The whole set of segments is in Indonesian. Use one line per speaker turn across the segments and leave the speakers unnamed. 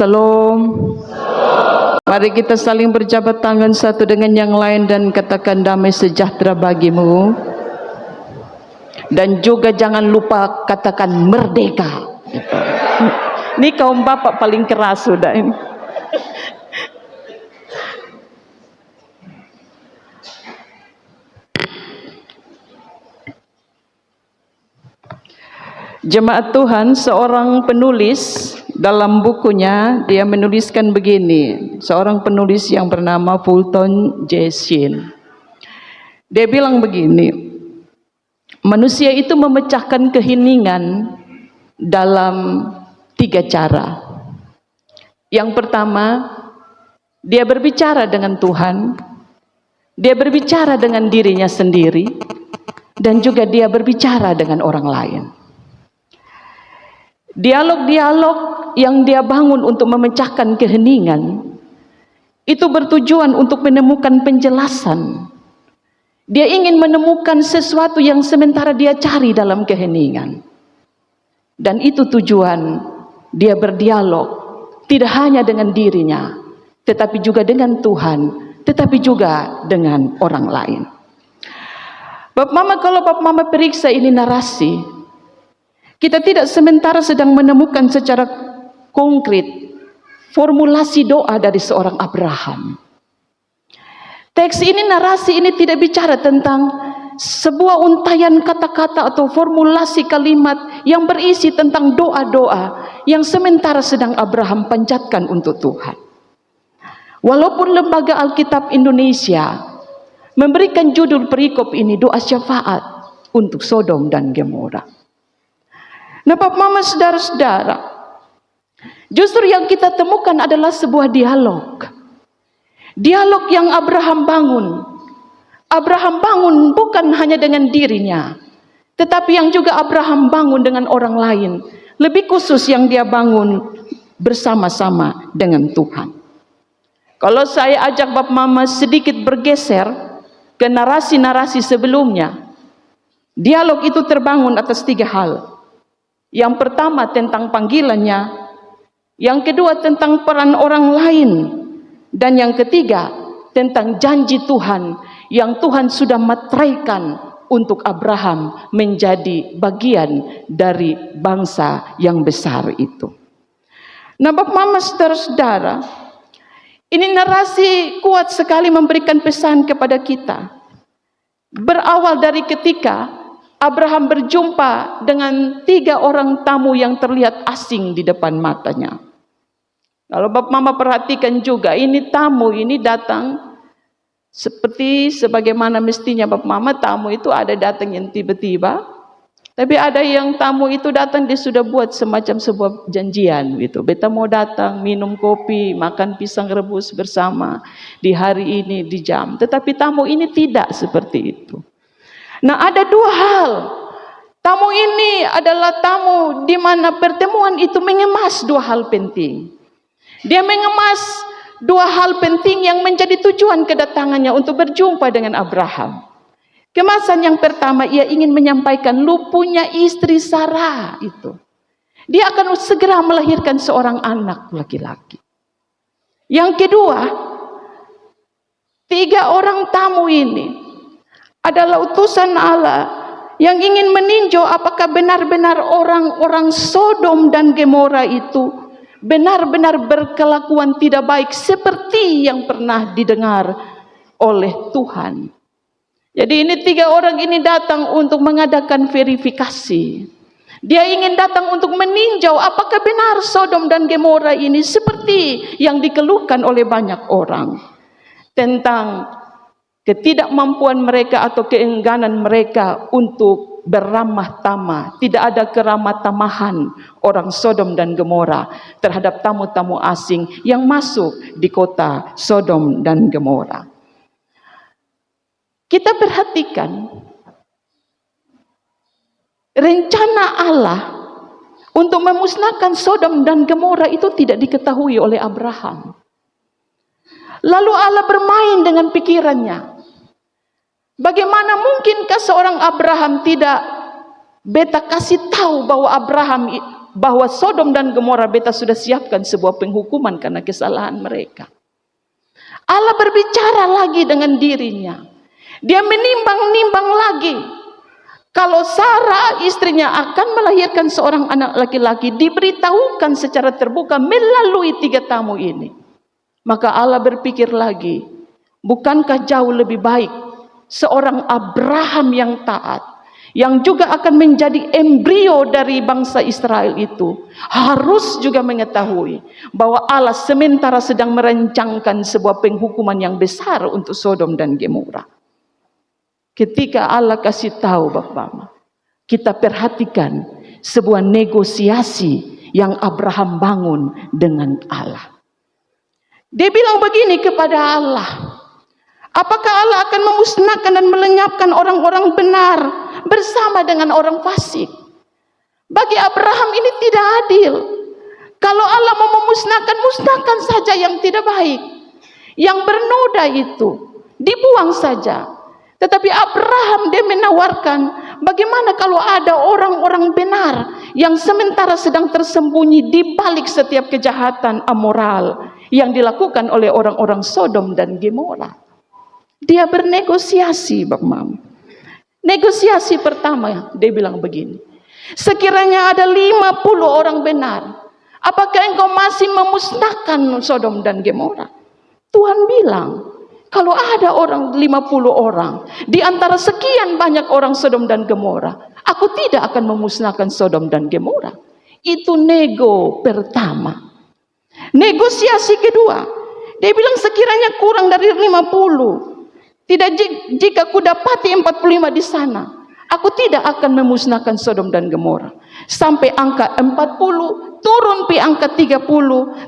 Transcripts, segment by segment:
Salam. Mari kita saling berjabat tangan satu dengan yang lain dan katakan damai sejahtera bagimu. Dan juga jangan lupa katakan merdeka. Ini kaum bapak paling keras sudah ini. Jemaat Tuhan, seorang penulis dalam bukunya dia menuliskan begini, seorang penulis yang bernama Fulton J. Sheen. Dia bilang begini, manusia itu memecahkan keheningan dalam 3 cara. Yang pertama, dia berbicara dengan Tuhan, dia berbicara dengan dirinya sendiri, dan juga dia berbicara dengan orang lain. Dialog-dialog yang dia bangun untuk memecahkan keheningan itu bertujuan untuk menemukan penjelasan. Dia ingin menemukan sesuatu yang sementara dia cari dalam keheningan. Dan itu tujuan dia berdialog, tidak hanya dengan dirinya, tetapi juga dengan Tuhan, tetapi juga dengan orang lain. Bapak Mama, kalau Bapak Mama periksa ini narasi, kita tidak sementara sedang menemukan secara konkret formulasi doa dari seorang Abraham. Teks ini, narasi ini tidak bicara tentang sebuah untayan kata-kata atau formulasi kalimat yang berisi tentang doa-doa yang sementara sedang Abraham panjatkan untuk Tuhan. Walaupun Lembaga Alkitab Indonesia memberikan judul perikop ini doa syafaat untuk Sodom dan Gomora. Nah, Bapak Mama, saudara-saudara, justru yang kita temukan adalah sebuah dialog. Dialog yang Abraham bangun. Abraham bangun bukan hanya dengan dirinya, tetapi yang juga Abraham bangun dengan orang lain. Lebih khusus yang dia bangun bersama-sama dengan Tuhan. Kalau saya ajak Bapak Mama sedikit bergeser ke narasi-narasi sebelumnya, dialog itu terbangun atas 3 hal. Yang pertama tentang panggilannya, yang kedua tentang peran orang lain, dan yang ketiga tentang janji Tuhan yang Tuhan sudah materaikan untuk Abraham menjadi bagian dari bangsa yang besar itu. Nah, Bapak Mama, saudara-saudara, ini narasi kuat sekali memberikan pesan kepada kita. Berawal dari ketika Abraham berjumpa dengan 3 orang tamu yang terlihat asing di depan matanya. Kalau Bapak Mama perhatikan juga, ini tamu ini datang seperti sebagaimana mestinya Bapak Mama, tamu itu ada datang yang tiba-tiba, tapi ada yang tamu itu datang dia sudah buat semacam sebuah janjian gitu. Beta mau datang minum kopi, makan pisang rebus bersama di hari ini di jam. Tetapi tamu ini tidak seperti itu. Nah, ada 2 hal. Tamu ini adalah tamu di mana pertemuan itu mengemas 2 hal penting. Dia mengemas 2 hal penting yang menjadi tujuan kedatangannya untuk berjumpa dengan Abraham. Kemasan yang pertama, ia ingin menyampaikan lupunya istri Sarah itu. Dia akan segera melahirkan seorang anak laki-laki. Yang kedua, 3 orang tamu ini adalah utusan Allah yang ingin meninjau apakah benar-benar orang-orang Sodom dan Gomora itu benar-benar berkelakuan tidak baik seperti yang pernah didengar oleh Tuhan. Jadi ini 3 orang ini datang untuk mengadakan verifikasi. Dia ingin datang untuk meninjau apakah benar Sodom dan Gomora ini seperti yang dikeluhkan oleh banyak orang tentang ketidakmampuan mereka atau keengganan mereka untuk beramah tamah. Tidak ada keramah tamahan orang Sodom dan Gomora terhadap tamu-tamu asing yang masuk di kota Sodom dan Gomora. Kita perhatikan rencana Allah untuk memusnahkan Sodom dan Gomora itu tidak diketahui oleh Abraham. Lalu Allah bermain dengan pikirannya. Bagaimana mungkinkah seorang Abraham tidak beta kasih tahu bahwa Abraham bahwa Sodom dan Gomora beta sudah siapkan sebuah penghukuman karena kesalahan mereka. Allah berbicara lagi dengan dirinya. Dia menimbang-nimbang lagi. Kalau Sarah istrinya akan melahirkan seorang anak laki-laki, diberitahukan secara terbuka melalui 3 tamu ini. Maka Allah berpikir lagi, bukankah jauh lebih baik seorang Abraham yang taat, yang juga akan menjadi embrio dari bangsa Israel itu, harus juga mengetahui bahwa Allah sementara sedang merancangkan sebuah penghukuman yang besar untuk Sodom dan Gomora. Ketika Allah kasih tahu Bapak, kita perhatikan sebuah negosiasi yang Abraham bangun dengan Allah. Dia bilang begini kepada Allah, apakah Allah akan memusnahkan dan melenyapkan orang-orang benar bersama dengan orang fasik? Bagi Abraham ini tidak adil. Kalau Allah mau memusnahkan, musnahkan saja yang tidak baik. Yang bernoda itu dibuang saja. Tetapi Abraham dia menawarkan, bagaimana kalau ada orang-orang benar yang sementara sedang tersembunyi di balik setiap kejahatan amoral yang dilakukan oleh orang-orang Sodom dan Gomora. Dia bernegosiasi, Bapak Mama. Negosiasi pertama, dia bilang begini, sekiranya ada 50 orang benar, apakah engkau masih memusnahkan Sodom dan Gomora? Tuhan bilang, kalau ada orang 50 orang di antara sekian banyak orang Sodom dan Gomora, aku tidak akan memusnahkan Sodom dan Gomora. Itu nego pertama. Negosiasi kedua, dia bilang sekiranya kurang dari 50, tidak jika ku dapati 45 di sana, aku tidak akan memusnahkan Sodom dan Gomora. Sampai angka 40, turun pi angka 30,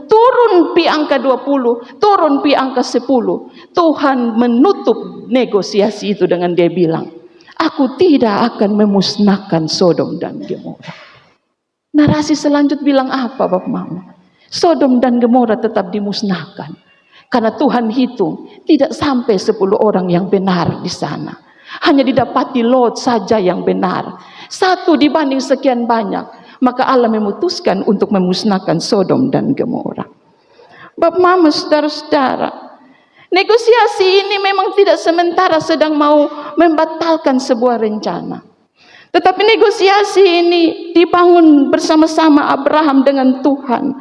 turun pi angka 20, turun pi angka 10. Tuhan menutup negosiasi itu dengan dia bilang, aku tidak akan memusnahkan Sodom dan Gomora. Narasi selanjutnya bilang apa Bapak Mama? Sodom dan Gomora tetap dimusnahkan. Karena Tuhan hitung tidak sampai 10 orang yang benar di sana. Hanya didapati Lot saja yang benar. 1 dibanding sekian banyak. Maka Allah memutuskan untuk memusnahkan Sodom dan Gomora. Bapak Mama, saudara-saudara, negosiasi ini memang tidak sementara sedang mau membatalkan sebuah rencana. Tetapi negosiasi ini dibangun bersama-sama Abraham dengan Tuhan.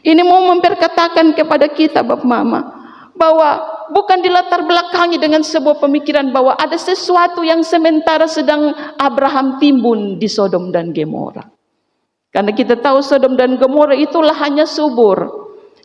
Ini mau memperkatakan kepada kita Bapak Mama, bahwa bukan dilatar belakangi dengan sebuah pemikiran bahwa ada sesuatu yang sementara sedang Abraham timbun di Sodom dan Gomora. Karena kita tahu Sodom dan Gomora itulah hanya subur.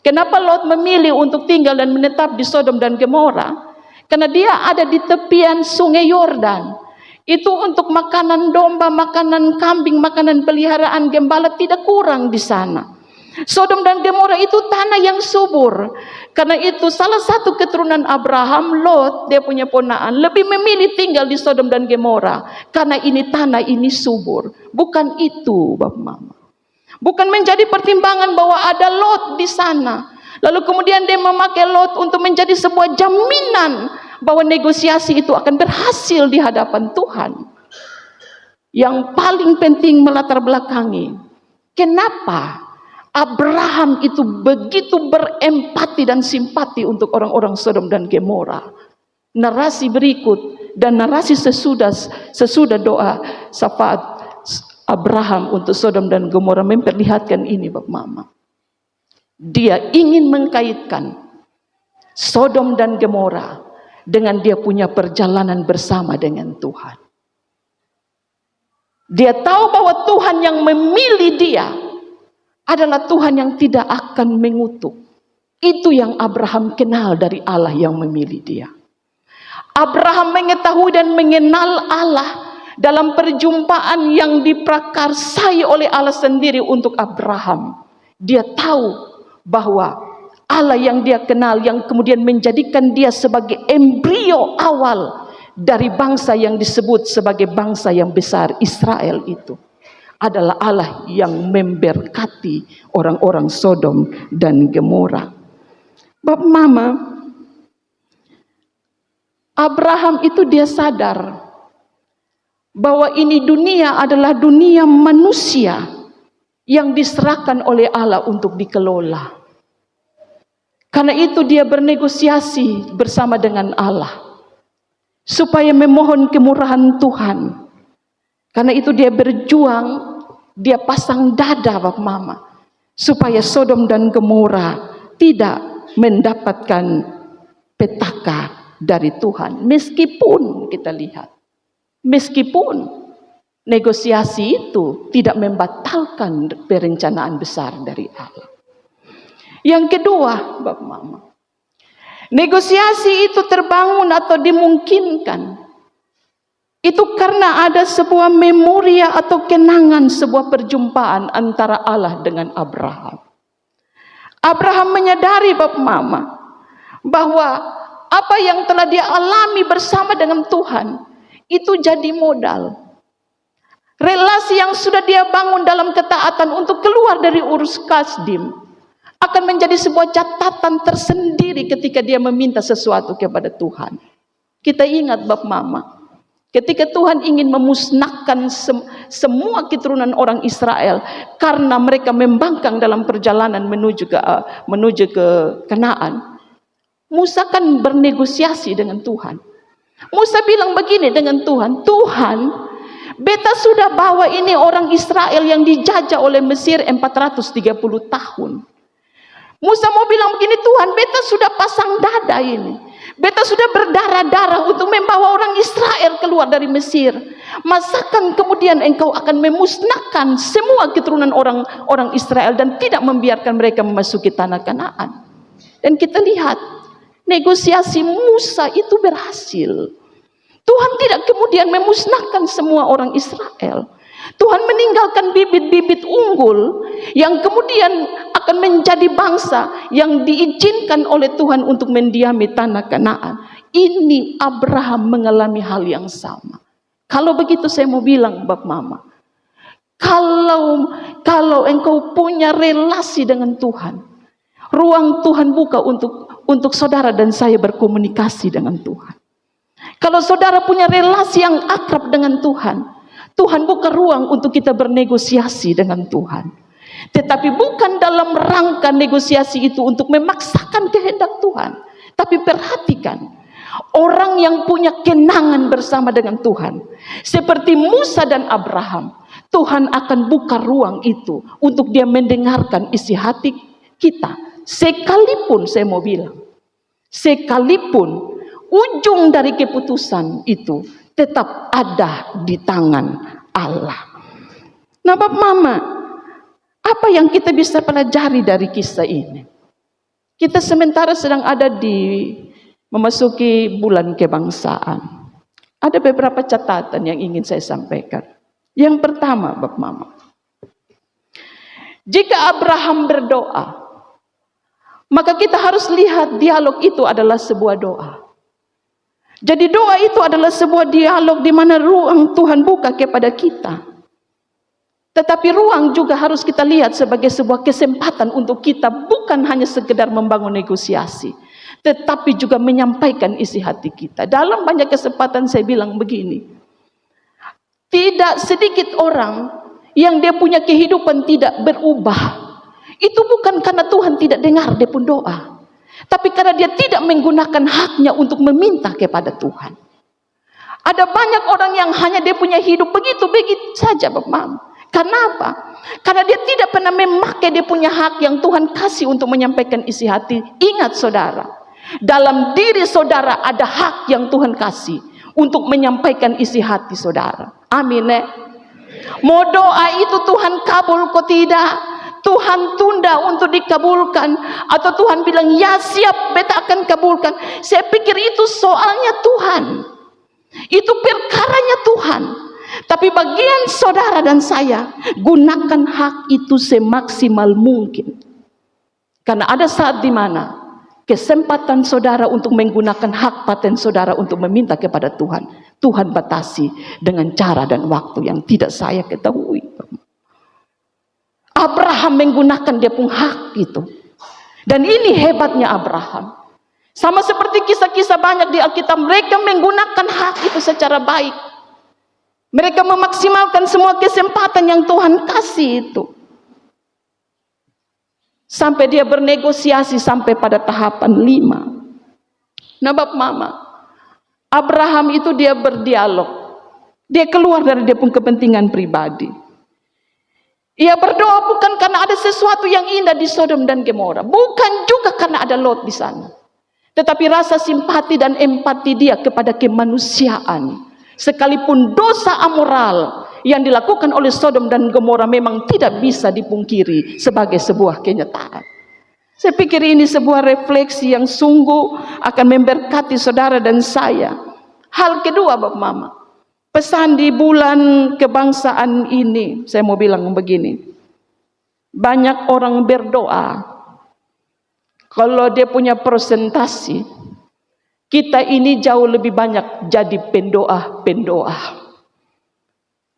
Kenapa Lot memilih untuk tinggal dan menetap di Sodom dan Gomora? Karena dia ada di tepian sungai Yordan. Itu untuk makanan domba, makanan kambing, makanan peliharaan gembala tidak kurang di sana. Sodom dan Gomora itu tanah yang subur. Karena itu salah satu keturunan Abraham, Lot, dia punya ponaan, lebih memilih tinggal di Sodom dan Gomora. Karena ini tanah ini subur. Bukan itu Bapak Mama. Bukan menjadi pertimbangan bahwa ada Lot di sana. Lalu kemudian dia memakai Lot untuk menjadi sebuah jaminan bahwa negosiasi itu akan berhasil di hadapan Tuhan. Yang paling penting melatar belakangi, kenapa Abraham itu begitu berempati dan simpati untuk orang-orang Sodom dan Gomora. Narasi berikut dan narasi sesudah doa syafaat Abraham untuk Sodom dan Gomora memperlihatkan ini Bapak Mama. Dia ingin mengkaitkan Sodom dan Gomora dengan dia punya perjalanan bersama dengan Tuhan. Dia tahu bahwa Tuhan yang memilih dia adalah Tuhan yang tidak akan mengutuk. Itu yang Abraham kenal dari Allah yang memilih dia. Abraham mengetahui dan mengenal Allah dalam perjumpaan yang diprakarsai oleh Allah sendiri untuk Abraham. Dia tahu bahwa Allah yang dia kenal, yang kemudian menjadikan dia sebagai embrio awal dari bangsa yang disebut sebagai bangsa yang besar, Israel itu, adalah Allah yang memberkati orang-orang Sodom dan Gomora. Bapak Mama, Abraham itu dia sadar bahwa ini dunia adalah dunia manusia yang diserahkan oleh Allah untuk dikelola. Karena itu dia bernegosiasi bersama dengan Allah supaya memohon kemurahan Tuhan. Karena itu dia berjuang, dia pasang dada Bapak Mama, supaya Sodom dan Gomora tidak mendapatkan petaka dari Tuhan. Meskipun kita lihat, meskipun negosiasi itu tidak membatalkan perencanaan besar dari Allah. Yang kedua, Bapak Mama, negosiasi itu terbangun atau dimungkinkan itu karena ada sebuah memoria atau kenangan sebuah perjumpaan antara Allah dengan Abraham. Abraham menyadari Bapak Mama bahwa apa yang telah dia alami bersama dengan Tuhan itu jadi modal. Relasi yang sudah dia bangun dalam ketaatan untuk keluar dari Urus Kasdim akan menjadi sebuah catatan tersendiri ketika dia meminta sesuatu kepada Tuhan. Kita ingat Bapak Mama, ketika Tuhan ingin memusnahkan semua keturunan orang Israel karena mereka membangkang dalam perjalanan menuju ke Kanaan, Musa kan bernegosiasi dengan Tuhan. Musa bilang begini dengan Tuhan, Tuhan, beta sudah bawa ini orang Israel yang dijajah oleh Mesir 430 tahun. Musa mau bilang begini, Tuhan, beta sudah pasang dada ini. Beta sudah berdarah-darah untuk membawa orang Israel keluar dari Mesir. Masakan kemudian engkau akan memusnahkan semua keturunan orang Israel dan tidak membiarkan mereka memasuki tanah Kanaan? Dan kita lihat, negosiasi Musa itu berhasil. Tuhan tidak kemudian memusnahkan semua orang Israel. Tuhan meninggalkan bibit-bibit unggul yang kemudian akan menjadi bangsa yang diizinkan oleh Tuhan untuk mendiami tanah Kanaan. Ini Abraham mengalami hal yang sama. Kalau begitu saya mau bilang Bapak Mama, kalau engkau punya relasi dengan Tuhan, ruang Tuhan buka untuk saudara dan saya berkomunikasi dengan Tuhan. Kalau saudara punya relasi yang akrab dengan Tuhan, Tuhan buka ruang untuk kita bernegosiasi dengan Tuhan. Tetapi bukan dalam rangka negosiasi itu untuk memaksakan kehendak Tuhan. Tapi perhatikan, orang yang punya kenangan bersama dengan Tuhan, seperti Musa dan Abraham, Tuhan akan buka ruang itu untuk dia mendengarkan isi hati kita. Sekalipun saya mau bilang, sekalipun ujung dari keputusan itu tetap ada di tangan Allah. Nah Bapak Mama, apa yang kita bisa pelajari dari kisah ini? Kita sementara sedang ada di memasuki bulan kebangsaan. Ada beberapa catatan yang ingin saya sampaikan. Yang pertama Bapak Mama, jika Abraham berdoa, maka kita harus lihat dialog itu adalah sebuah doa. Jadi doa itu adalah sebuah dialog di mana ruang Tuhan buka kepada kita. Tetapi ruang juga harus kita lihat sebagai sebuah kesempatan untuk kita bukan hanya sekedar membangun negosiasi, tetapi juga menyampaikan isi hati kita. Dalam banyak kesempatan saya bilang begini, tidak sedikit orang yang dia punya kehidupan tidak berubah. Itu bukan karena Tuhan tidak dengar dia pun doa, tapi karena dia tidak menggunakan haknya untuk meminta kepada Tuhan. Ada banyak orang yang hanya dia punya hidup begitu-begitu saja Bapak Mama. Kenapa? Karena dia tidak pernah memakai dia punya hak yang Tuhan kasih untuk menyampaikan isi hati. Ingat saudara, dalam diri saudara ada hak yang Tuhan kasih untuk menyampaikan isi hati saudara. Amin. Mau doa itu Tuhan kabul kok tidak? Tuhan tunda untuk dikabulkan, atau Tuhan bilang ya siap beta akan kabulkan. Saya pikir itu soalnya Tuhan, itu perkaranya Tuhan. Tapi bagian saudara dan saya, gunakan hak itu semaksimal mungkin. Karena ada saat di mana kesempatan saudara untuk menggunakan hak paten saudara untuk meminta kepada Tuhan, Tuhan batasi dengan cara dan waktu yang tidak saya ketahui. Abraham menggunakan dia pun hak itu. Dan ini hebatnya Abraham. Sama seperti kisah-kisah banyak di Alkitab, mereka menggunakan hak itu secara baik. Mereka memaksimalkan semua kesempatan yang Tuhan kasih itu. Sampai dia bernegosiasi sampai pada tahapan 5. Nah Bapak Mama, Abraham itu dia berdialog. Dia keluar dari dia pun kepentingan pribadi. Ia berdoa bukan karena ada sesuatu yang indah di Sodom dan Gomora, bukan juga karena ada Lot di sana, tetapi rasa simpati dan empati dia kepada kemanusiaan. Sekalipun dosa amoral yang dilakukan oleh Sodom dan Gomora memang tidak bisa dipungkiri sebagai sebuah kenyataan. Saya pikir ini sebuah refleksi yang sungguh akan memberkati saudara dan saya. Hal kedua Bapak Mama, pesan di bulan kebangsaan ini, saya mau bilang begini. Banyak orang berdoa, kalau dia punya presentasi, kita ini jauh lebih banyak jadi pendoa-pendoa,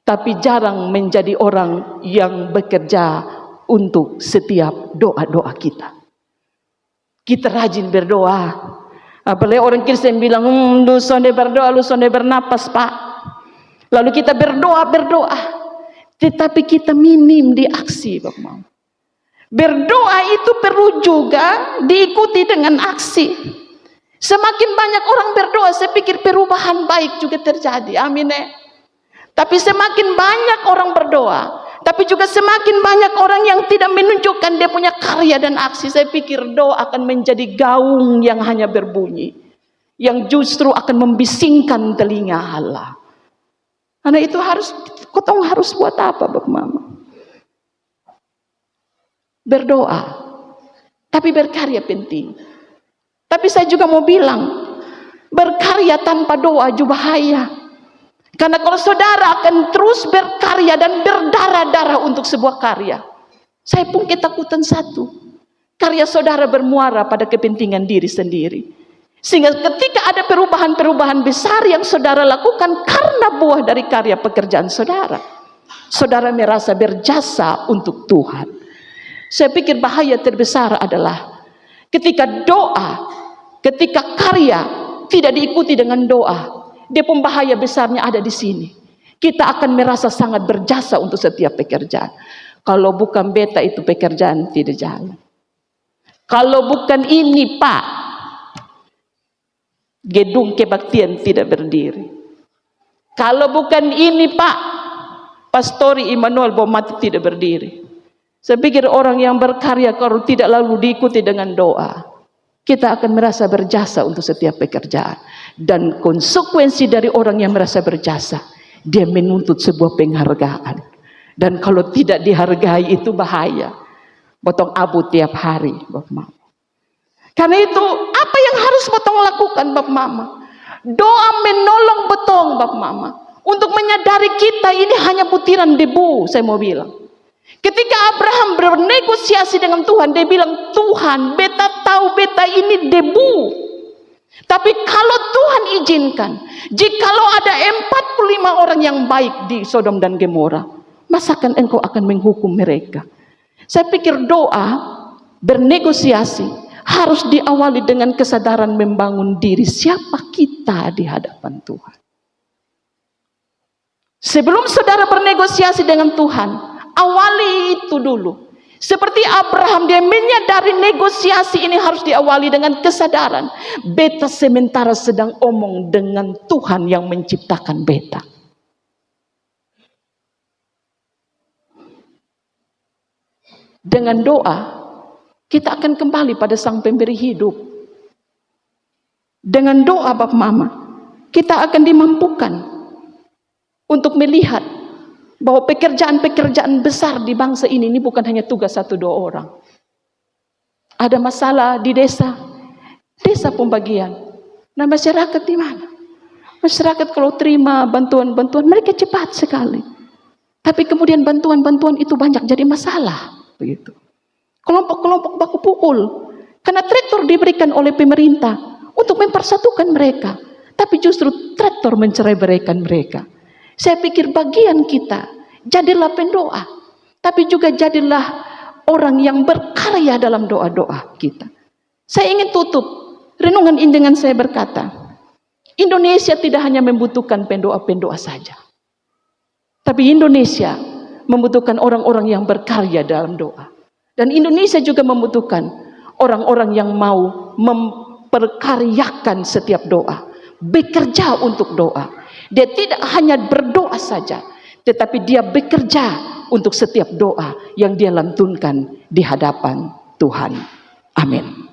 tapi jarang menjadi orang yang bekerja untuk setiap doa-doa kita. Kita rajin berdoa, apalagi orang Kristen bilang, lu sonde berdoa, lu sonde bernapas Pak. Lalu kita berdoa, tetapi kita minim di aksi Bapak Mama. Berdoa itu perlu juga diikuti dengan aksi. Semakin banyak orang berdoa, saya pikir perubahan baik juga terjadi. Amin. Tapi semakin banyak orang berdoa, tapi juga semakin banyak orang yang tidak menunjukkan dia punya karya dan aksi. Saya pikir doa akan menjadi gaung yang hanya berbunyi, yang justru akan membisingkan telinga Allah. Karena itu kotong harus buat apa Bapak Mama? Berdoa, tapi berkarya penting. Tapi saya juga mau bilang, berkarya tanpa doa juga bahaya. Karena kalau saudara akan terus berkarya dan berdarah-darah untuk sebuah karya, saya pun ketakutan satu, karya saudara bermuara pada kepentingan diri sendiri. Sehingga ketika ada perubahan-perubahan besar yang saudara lakukan karena buah dari karya pekerjaan saudara, saudara merasa berjasa untuk Tuhan. Saya pikir bahaya terbesar adalah ketika doa, ketika karya tidak diikuti dengan doa. Dia pun bahaya besarnya ada di sini. Kita akan merasa sangat berjasa untuk setiap pekerjaan. Kalau bukan beta itu pekerjaan tidak jalan. Kalau bukan ini Pak, gedung kebaktian tidak berdiri. Kalau bukan ini Pak, Pastori Immanuel Bomati tidak berdiri. Saya pikir orang yang berkarya kalau tidak lalu diikuti dengan doa, kita akan merasa berjasa untuk setiap pekerjaan. Dan konsekuensi dari orang yang merasa berjasa, dia menuntut sebuah penghargaan. Dan kalau tidak dihargai itu bahaya. Potong abu tiap hari Bapak Mama. Karena itu apa yang harus potong lakukan Bapak Mama? Doa menolong betong Bapak Mama. Untuk menyadari kita ini hanya butiran debu, saya mau bilang. Ketika Abraham bernegosiasi dengan Tuhan, dia bilang, Tuhan, beta tahu beta ini debu. Tapi kalau Tuhan izinkan, jikalau ada 45 orang yang baik di Sodom dan Gomora, masakan engkau akan menghukum mereka? Saya pikir doa, bernegosiasi, harus diawali dengan kesadaran membangun diri. Siapa kita di hadapan Tuhan? Sebelum saudara bernegosiasi dengan Tuhan, awali itu dulu. Seperti Abraham, dia menyadari negosiasi ini harus diawali dengan kesadaran. Beta sementara sedang omong dengan Tuhan yang menciptakan beta. Dengan doa, kita akan kembali pada Sang Pemberi hidup. Dengan doa Bapak Mama, kita akan dimampukan untuk melihat bahwa pekerjaan-pekerjaan besar di bangsa ini bukan hanya tugas 1-2 orang. Ada masalah di desa pembagian. Nah masyarakat di mana? Masyarakat kalau terima bantuan-bantuan mereka cepat sekali. Tapi kemudian bantuan-bantuan itu banyak jadi masalah. Begitu. Kelompok-kelompok baku pukul. Karena traktor diberikan oleh pemerintah untuk mempersatukan mereka. Tapi justru traktor mencerai-beraikan mereka. Saya pikir bagian kita, jadilah pendoa. Tapi juga jadilah orang yang berkarya dalam doa-doa kita. Saya ingin tutup renungan ini dengan saya berkata, Indonesia tidak hanya membutuhkan pendoa-pendoa saja. Tapi Indonesia membutuhkan orang-orang yang berkarya dalam doa. Dan Indonesia juga membutuhkan orang-orang yang mau memperkaryakan setiap doa, bekerja untuk doa. Dia tidak hanya berdoa saja, tetapi dia bekerja untuk setiap doa yang dia lantunkan di hadapan Tuhan. Amin.